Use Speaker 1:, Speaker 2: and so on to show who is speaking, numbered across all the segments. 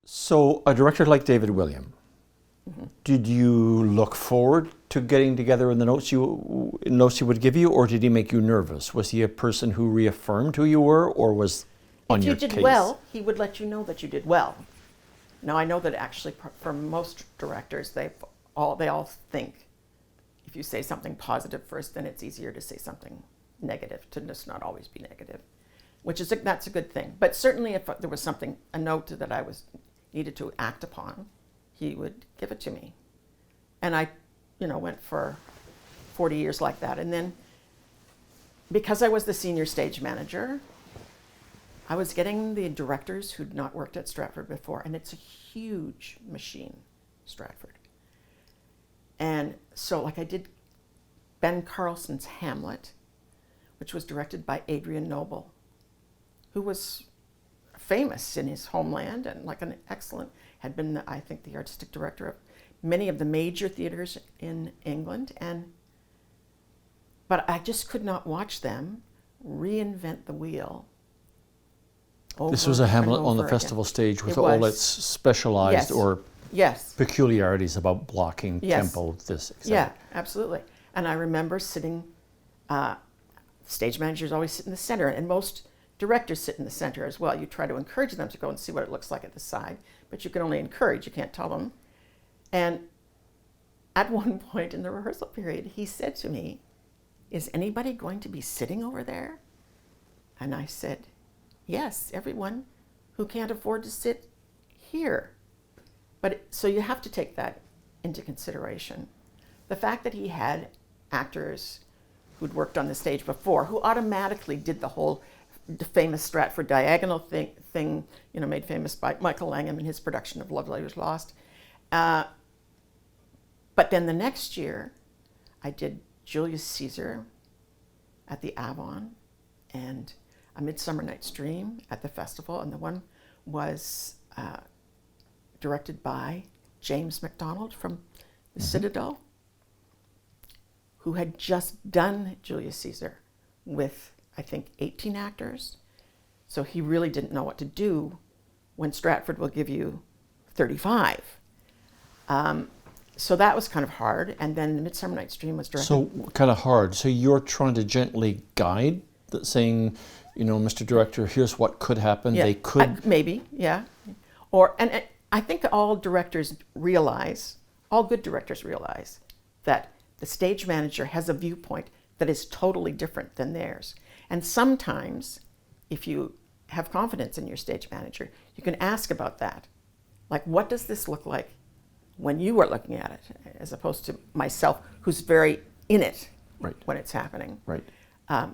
Speaker 1: So a director like David William, did you look forward to getting together in the notes he would give you, or did he make you nervous? Was he a person who reaffirmed who you were, or was on your case?
Speaker 2: If you did well, he would let you know that you did well. Now I know that actually for most directors, they all think if you say something positive first, then it's easier to say something negative, to just not always be negative, that's a good thing. But certainly if there was something, a note that I needed to act upon, he would give it to me. And I, went for 40 years like that. And then because I was the senior stage manager, I was getting the directors who'd not worked at Stratford before, and it's a huge machine, Stratford. And so I did Ben Carlson's Hamlet, which was directed by Adrian Noble, who was famous in his homeland and an excellent, had been, I think, the artistic director of many of the major theaters in England. But I just could not watch them reinvent the wheel.
Speaker 1: This was a Hamlet on the festival stage with all its specialized or peculiarities about blocking, tempo, this, etc.
Speaker 2: Yeah, absolutely. And I remember sitting, stage managers always sit in the center, and most directors sit in the center as well. You try to encourage them to go and see what it looks like at the side, but you can only encourage, you can't tell them. And at one point in the rehearsal period, he said to me, "Is anybody going to be sitting over there?" And I said, "Yes, everyone who can't afford to sit here." So you have to take that into consideration. The fact that he had actors who'd worked on the stage before, who automatically did the famous Stratford diagonal thing, made famous by Michael Langham in his production of Love Letters Lost. But then the next year, I did Julius Caesar at the Avon and A Midsummer Night's Dream at the festival, and the one was directed by James MacDonald from the Citadel, who had just done Julius Caesar with, I think, 18 actors. So he really didn't know what to do when Stratford will give you 35. So that was kind of hard. And then Midsummer Night's Dream was directed.
Speaker 1: So kind of hard. So you're trying to gently guide that, saying, Mr. Director, here's what could happen.
Speaker 2: Yeah,
Speaker 1: they could.
Speaker 2: Maybe, yeah. And I think all directors realize, all good directors realize, that the stage manager has a viewpoint that is totally different than theirs. And sometimes, if you have confidence in your stage manager, you can ask about that. Like, what does this look like when you are looking at it, as opposed to myself, who's very in it when it's happening.
Speaker 1: Right.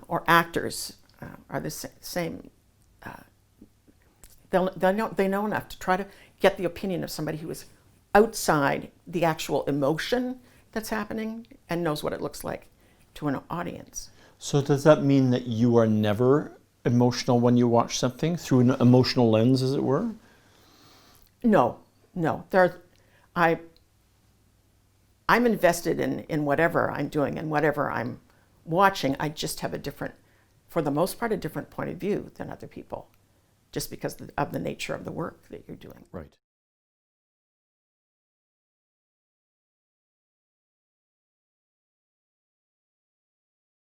Speaker 2: Or actors are the same. They know enough to try to get the opinion of somebody who is outside the actual emotion that's happening and knows what it looks like to an audience.
Speaker 1: So does that mean that you are never emotional when you watch something, through an emotional lens, as it were?
Speaker 2: No. I'm invested in whatever I'm doing and whatever I'm watching. I just have for the most part, a different point of view than other people, just because of the nature of the work that you're doing.
Speaker 1: Right.